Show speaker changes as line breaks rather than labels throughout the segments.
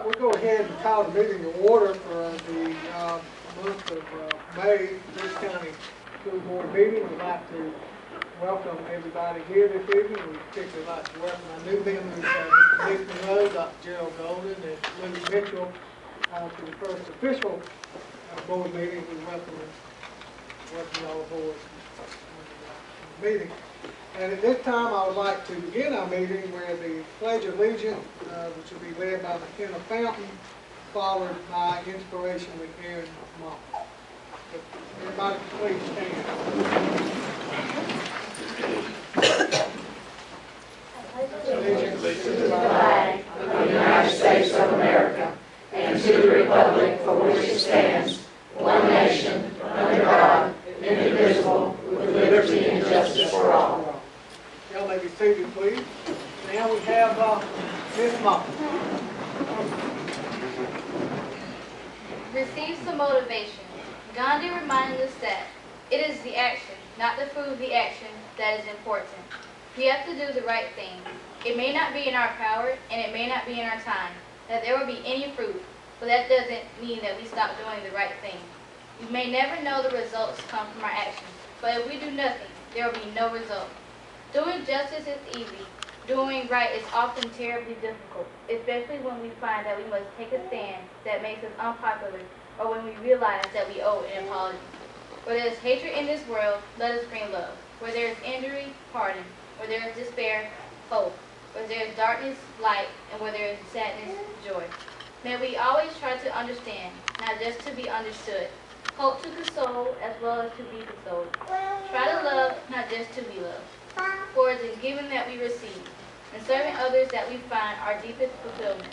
We'll go ahead and call the meeting to order for the month of May, this county school board meeting. We'd like to welcome everybody here this evening. We'd particularly like to welcome our new members, Mr. Nick Monroe, Dr. Gerald Golden, and Louis Mitchell to the first official board meeting. We welcome you all aboard the meeting. And at this time, I would like to begin our meeting with the Pledge of Allegiance, which will be led by McKenna Fountain, followed by inspiration with Aaron Mock. Everybody, please stand.
Allegiance to the flag of the United States of America and to the republic for which it stands, one nation, under God, indivisible, with liberty and justice for all.
Y'all may be seated, please. Now we have Ms. Mock.
Receive some motivation. Gandhi reminded us that it is the action, not the fruit of the action, that is important. We have to do the right thing. It may not be in our power, and it may not be in our time, that there will be any fruit, but that doesn't mean that we stop doing the right thing. We may never know the results come from our actions, but if we do nothing, there will be no result. Doing justice is easy. Doing right is often terribly difficult, especially when we find that we must take a stand that makes us unpopular, or when we realize that we owe an apology. Where there is hatred in this world, let us bring love. Where there is injury, pardon. Where there is despair, hope. Where there is darkness, light. And where there is sadness, joy. May we always try to understand, not just to be understood. Hope to console as well as to be consoled. Try to love, not just to be loved. For it is given that we receive. In serving others that we find our deepest fulfillment.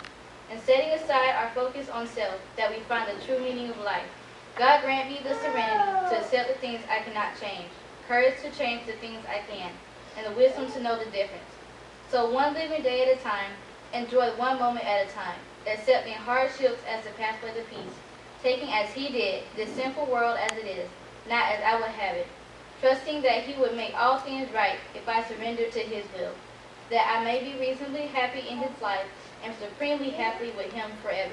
In setting aside our focus on self, that we find the true meaning of life. God grant me the serenity to accept the things I cannot change, courage to change the things I can, and the wisdom to know the difference. So one living day at a time, enjoy one moment at a time, accepting hardships as the pathway to peace, taking as He did this simple world as it is, not as I would have it, trusting that He would make all things right if I surrender to His will, that I may be reasonably happy in His life and supremely happy with Him forever.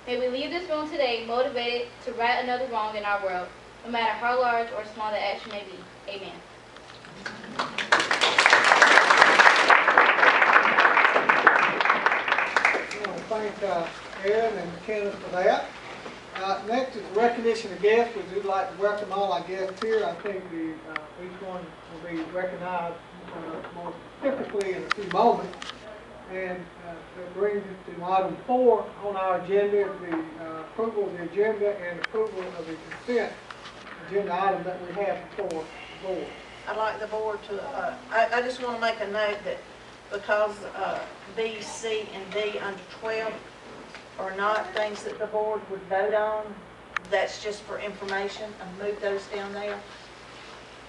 May we leave this room today motivated to right another wrong in our world, no matter how large or small the action may be. Amen.
I want to thank Aaron and McKenna for that. Next is recognition of guests. We would like to welcome all our guests here. I think each one will be recognized more specifically in a few moments. And that brings us to item 4 on our agenda, the approval of the agenda and approval of the consent agenda item that we have before the board.
I'd like the board to, I just want to make a note that because B, C, and D under 12 are not things that the board would vote on, that's just for information, and move those down there.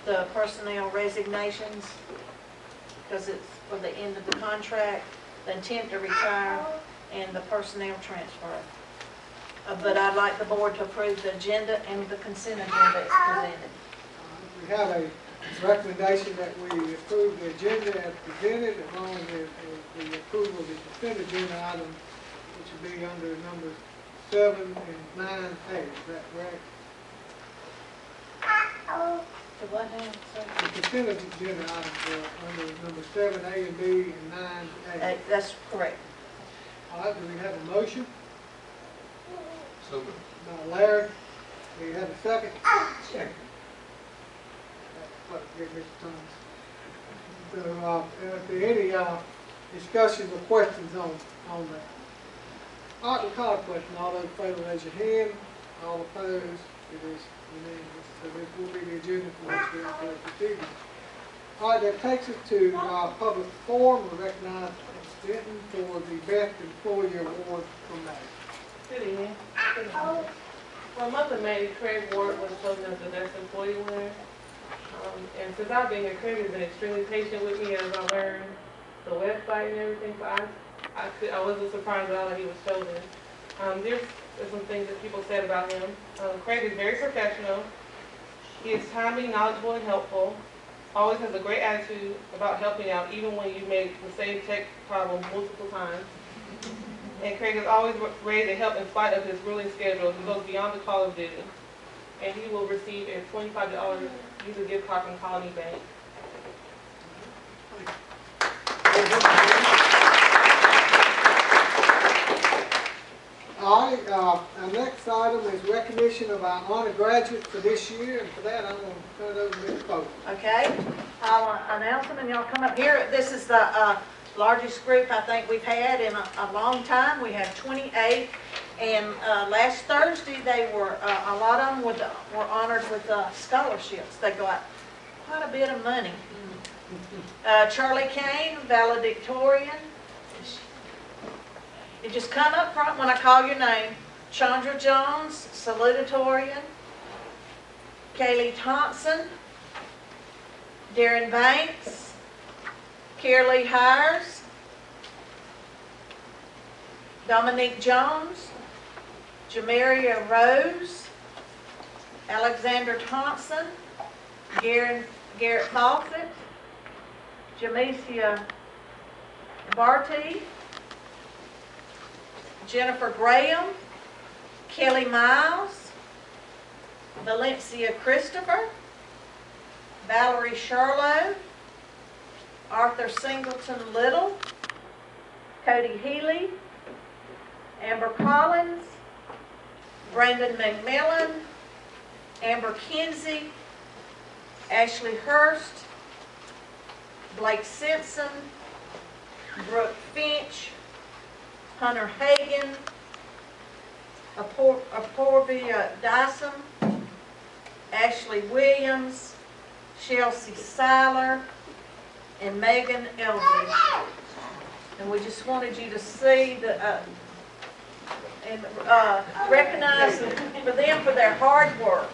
The personnel resignations, because it's for the end of the contract, the intent to retire, and the personnel transfer. But I'd like the board to approve the agenda and the consent agenda as presented.
We have a recommendation that we approve the agenda as presented, as long as the approval of the consent agenda item, which would be under numbers 7 and 9A. Is that correct?
The what now?
The consent agenda items are under number 7A and B and 9A.
That's correct.
All right, do we have a motion?
So moved.
By Larry. Do you have a second? Second. That's what Mr. Thomas. So, if there are any discussions or questions on that? All right, we'll call a question. All those in favor, raise your hand. All opposed, it is unanimous. So this will be the agenda for which we are going to proceed. All right, that takes us to public forum. We recognize Denton for the Best Employee Award from May.
Good evening. For the month of May, Craig Ward was chosen as the Best Employee winner. And since I've been here, Craig has been extremely patient with me as I learned the website and everything. So I wasn't surprised at all that he was chosen. There's some things that people said about him. Craig is very professional. He is timely, knowledgeable, and helpful. Always has a great attitude about helping out, even when you make the same tech problem multiple times. And Craig is always ready to help in spite of his grueling schedule. He goes beyond the call of duty. And he will receive a $25 Visa gift card from Colony Bank.
All right, our next item is recognition of our honor graduates for this year, and for that, I'm going to turn it over to Ms. Pope.
Okay, I'll announce them and y'all come up here. This is the largest group I think we've had in a long time. We have 28, and last Thursday they were, a lot of them were honored with scholarships. They got quite a bit of money. Charlie Kane, valedictorian. You just come up front when I call your name. Chandra Jones, salutatorian. Kaylee Thompson. Darren Banks. Carolee Hires. Dominique Jones. Jamaria Rose. Alexander Thompson. Garrett Fawcett. Jamesia Barty. Jennifer Graham, Kelly Miles, Valencia Christopher, Valerie Charlo, Arthur Singleton Little, Cody Healy, Amber Collins, Brandon McMillan, Amber Kinsey, Ashley Hurst, Blake Simpson, Brooke Finch, Hunter Hagan, Apoorvia Dyson, Ashley Williams, Chelsea Seiler, and Megan Eldridge. And we just wanted you to see the, and recognize for them for their hard work.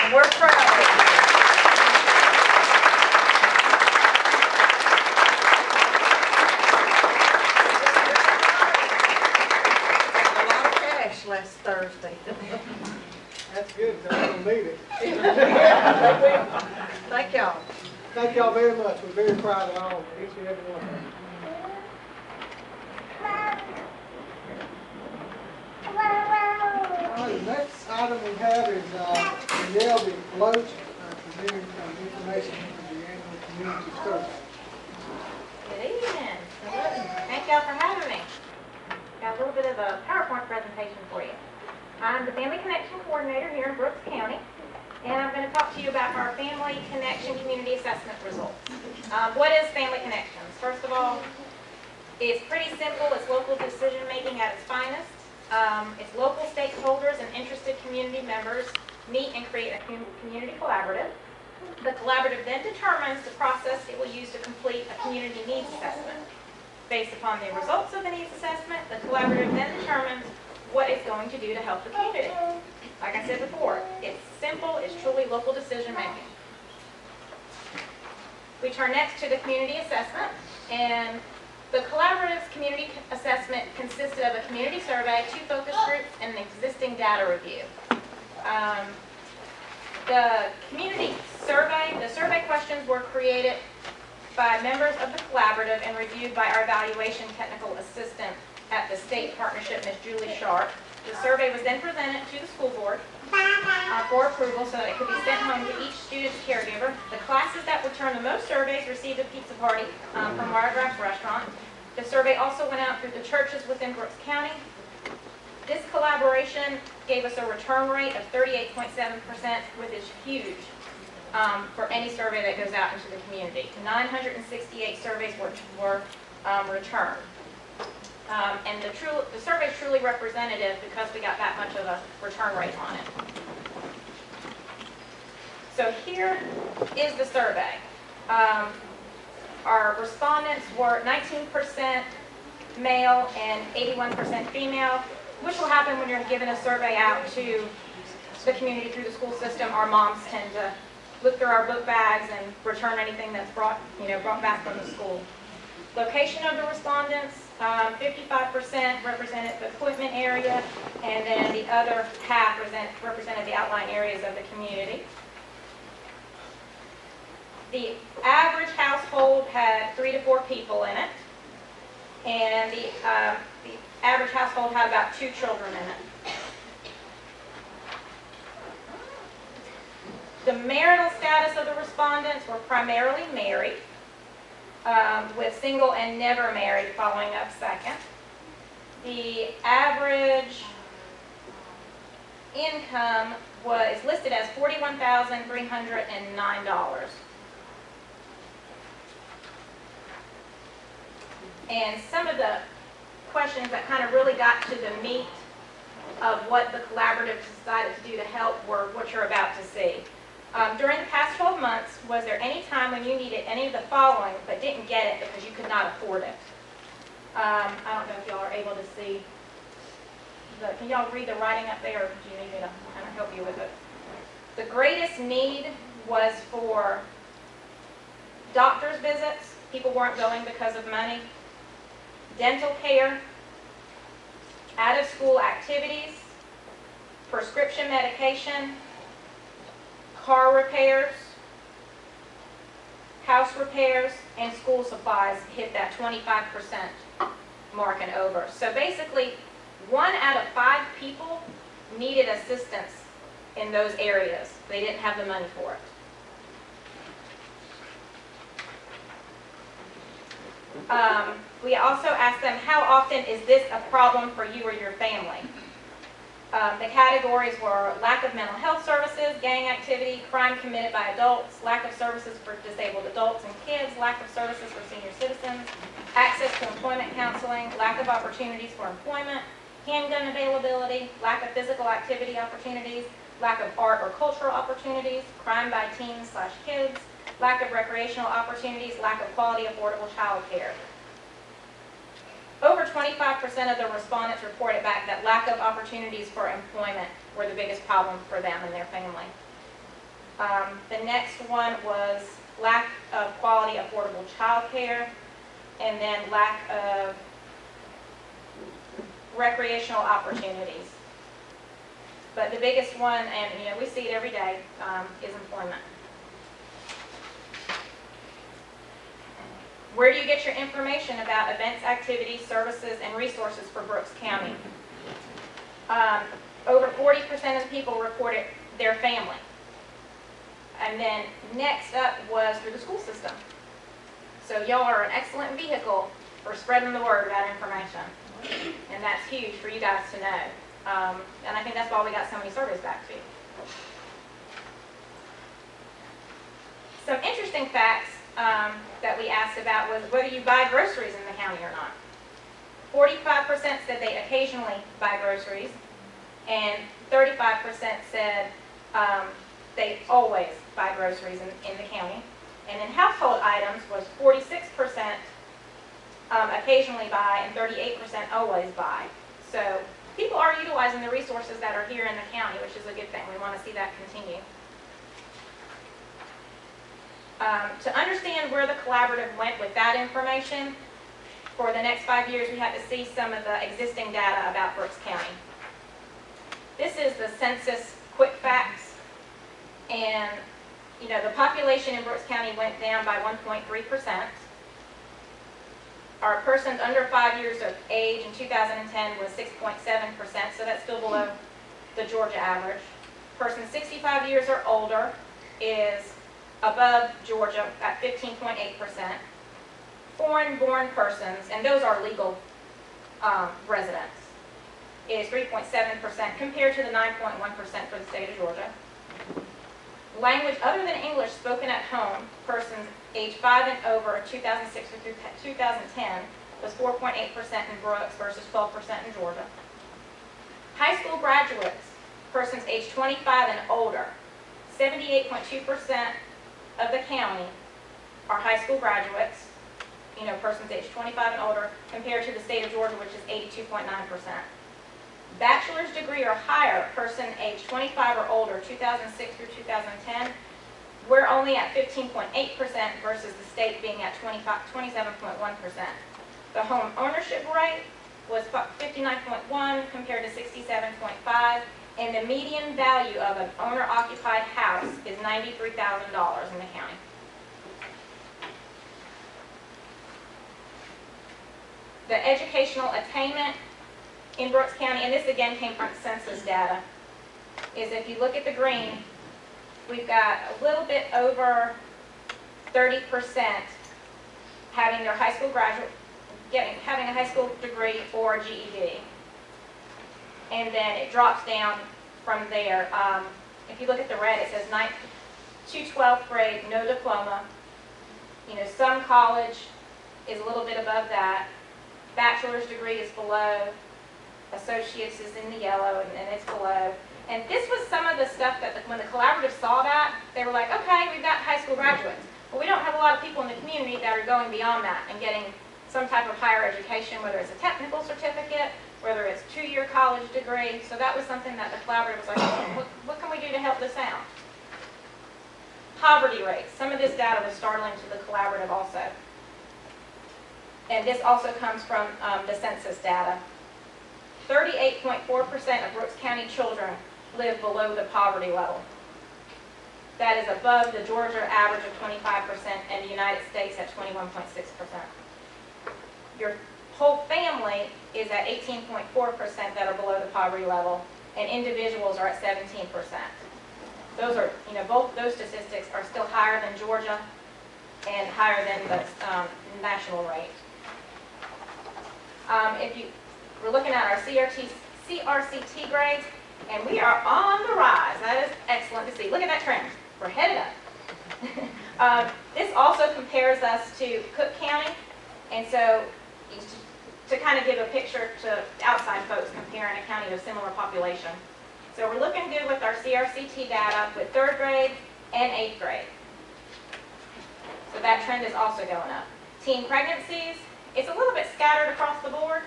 And we're proud of them. Last Thursday.
That's good, because I don't need it.
Thank y'all.
Thank y'all very much. We're very proud of all, each and every one of them. All right, the next item we have is Danielle Loach presenting some information for the annual community survey.
Good evening. Thank y'all for having me. Got a little bit of a PowerPoint presentation for you. I'm the Family Connection Coordinator here in Brooks County, and I'm going to talk to you about our Family Connection Community Assessment results. What is Family Connections? First of all, it's pretty simple. It's local decision making at its finest. It's local stakeholders and interested community members meet and create a community collaborative. The collaborative then determines the process it will use to complete a community needs assessment. Based upon the results of the needs assessment, the collaborative then determines what it's going to do to help the community. Like I said before, it's simple, it's truly local decision making. We turn next to the community assessment, and the collaborative's community assessment consisted of a community survey, 2 focus groups, and an existing data review. The community survey, the survey questions were created by members of the collaborative and reviewed by our evaluation technical assistant at the state partnership, Ms. Julie Sharp. The survey was then presented to the school board for approval so that it could be sent home to each student's caregiver. The classes that returned the most surveys received a pizza party from Wiregrass Restaurant. The survey also went out through the churches within Brooks County. This collaboration gave us a return rate of 38.7%, which is huge. For any survey that goes out into the community. 968 surveys were returned. And the survey is truly representative because we got that much of a return rate on it. So here is the survey. Our respondents were 19% male and 81% female, which will happen when you're giving a survey out to the community through the school system. Our moms tend to look through our book bags and return anything that's brought back from the school. Location of the respondents, 55% represented the Quitman area, and then the other half represented the outlying areas of the community. The average household had 3 to 4 people in it, and the average household had about 2 children in it. The marital status of the respondents were primarily married, with single and never married following up second. The average income was listed as $41,309. And some of the questions that kind of really got to the meat of what the collaborative decided to do to help were what you're about to see. During the past 12 months, was there any time when you needed any of the following but didn't get it because you could not afford it? I don't know if y'all are able to see. Can y'all read the writing up there, or do you need me to kind of help you with it? The greatest need was for doctor's visits. People weren't going because of money. Dental care, out-of-school activities, prescription medication, car repairs, house repairs, and school supplies hit that 25% mark and over. So basically, 1 out of 5 people needed assistance in those areas. They didn't have the money for it. We also asked them, how often is this a problem for you or your family? The categories were lack of mental health services, gang activity, crime committed by adults, lack of services for disabled adults and kids, lack of services for senior citizens, access to employment counseling, lack of opportunities for employment, handgun availability, lack of physical activity opportunities, lack of art or cultural opportunities, crime by teens/kids, lack of recreational opportunities, lack of quality, affordable child care. Over 25% of the respondents reported back that lack of opportunities for employment were the biggest problem for them and their family. The next one was lack of quality, affordable child care, and then lack of recreational opportunities. But the biggest one, and we see it every day, is employment. Where do you get your information about events, activities, services, and resources for Brooks County? Over 40% of the people reported their family. And then next up was through the school system. So y'all are an excellent vehicle for spreading the word about information. And that's huge for you guys to know. And I think that's why we got so many surveys back to you. Some interesting facts that we asked about was whether you buy groceries in the county or not. 45% said they occasionally buy groceries, and 35% said they always buy groceries in the county. And in household items was 46% occasionally buy and 38% always buy. So people are utilizing the resources that are here in the county, which is a good thing. We want to see that continue. To understand where the collaborative went with that information, for the next 5 years we had to see some of the existing data about Brooks County. This is the census quick facts, and the population in Brooks County went down by 1.3%. Our persons under 5 years of age in 2010 was 6.7%, so that's still below the Georgia average. Persons 65 years or older is above Georgia at 15.8%. Foreign-born persons, and those are legal residents, is 3.7% compared to the 9.1% for the state of Georgia. Language other than English spoken at home, persons age 5 and over 2006 through 2010 was 4.8% in Brooks versus 12% in Georgia. High school graduates, persons age 25 and older, 78.2% of the county are high school graduates, persons age 25 and older, compared to the state of Georgia, which is 82.9%. Bachelor's degree or higher, person age 25 or older, 2006 through 2010, we're only at 15.8% versus the state being at 27.1%. The home ownership rate was 59.1 compared to 67.5, and the median value of an owner-occupied house is $93,000 in the county. the educational attainment in Brooks County, and this again came from census data, is if you look at the green, we've got a little bit over 30% having their high school graduate, having a high school degree or GED. And then it drops down from there. If you look at the red, it says 9th to 12th grade, no diploma. You know, some college is a little bit above that. Bachelor's degree is below. Associates is in the yellow, and it's below. And this was some of the stuff that when the collaborative saw that, they were like, okay, we've got high school graduates. But we don't have a lot of people in the community that are going beyond that and getting some type of higher education, whether it's a technical certificate, whether it's a 2-year college degree. So that was something that the collaborative was like, what can we do to help this out? Poverty rates. Some of this data was startling to the collaborative also. And this also comes from the census data. 38.4% of Brooks County children live below the poverty level. That is above the Georgia average of 25% and the United States at 21.6%. Your whole family is at 18.4% that are below the poverty level, and individuals are at 17%. Those are, you know, both those statistics are still higher than Georgia and higher than the national rate. We're looking at our CRCT grades, and we are on the rise. That is excellent to see. Look at that trend. We're headed up. This also compares us to Cook County, and so to kind of give a picture to outside folks comparing a county of similar population. So we're looking good with our CRCT data with 3rd grade and 8th grade. So that trend is also going up. Teen pregnancies, it's a little bit scattered across the board,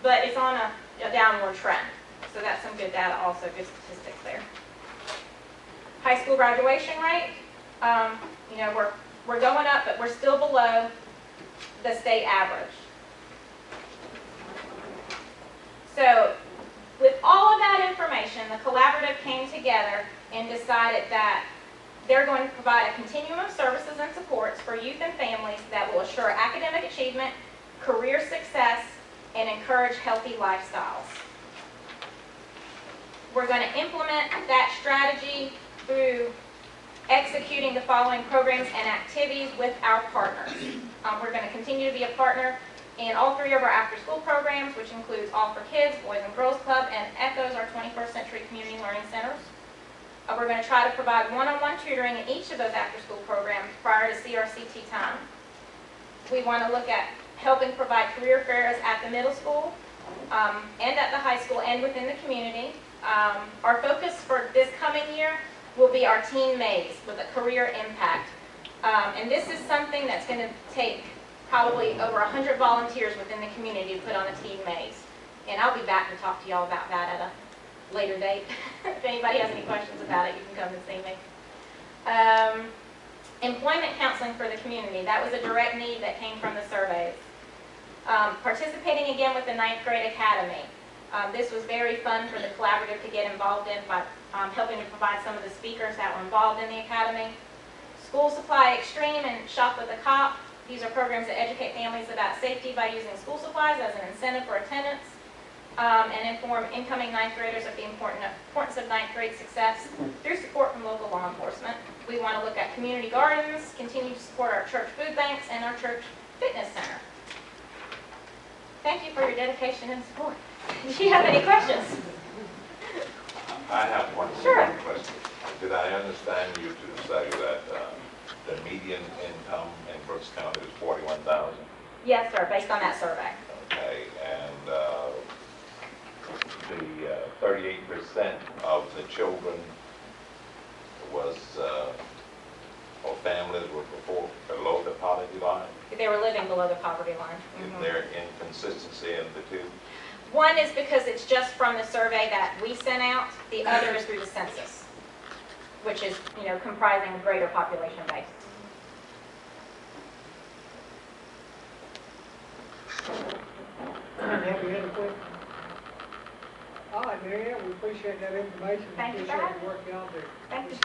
but it's on a downward trend. So that's some good data also, good statistics there. High school graduation rate, you know, we're going up, but we're still below the state average. So with all of that information, the collaborative came together and decided that they're going to provide a continuum of services and supports for youth and families that will assure academic achievement, career success, and encourage healthy lifestyles. We're going to implement that strategy through executing the following programs and activities with our partners. We're going to continue to be a partner in all 3 of our after-school programs, which includes All for Kids, Boys and Girls Club, and ECHOs, our 21st Century Community Learning Centers. We're going to try to provide one-on-one tutoring in each of those after-school programs prior to CRCT time. We want to look at helping provide career fairs at the middle school and at the high school and within the community. Our focus for this coming year will be our teen maze with a career impact. And this is something that's going to take probably over 100 volunteers within the community to put on a teen maze. And I'll be back to talk to y'all about that at a later date. If anybody has any questions about it, you can come and see me. Employment counseling for the community. That was a direct need that came from the surveys. Participating again with the 9th grade academy. This was very fun for the collaborative to get involved in by helping to provide some of the speakers that were involved in the academy. School Supply Extreme and Shop with a Cop. These are programs that educate families about safety by using school supplies as an incentive for attendance, and inform incoming 9th graders of the importance of 9th grade success through support from local law enforcement. We want to look at community gardens, continue to support our church food banks, and our church fitness center. Thank you for your dedication and support. Do you have any questions?
I have one
Sure.
question. Did I understand you to say that the median income in Brooks County is $41,000?
Yes, sir, based on that survey.
Okay, and the 38% of the children was, or families were below the poverty line?
They were living below the poverty line.
Is there inconsistency in the two?
One is because it's just from the survey that we sent out. The other is through the census, which is, you know, comprising a greater population base.
Have you had a question? All right, Marianne, we appreciate that information.
Thank you for
Appreciate
having
the work y'all do.
Thank you.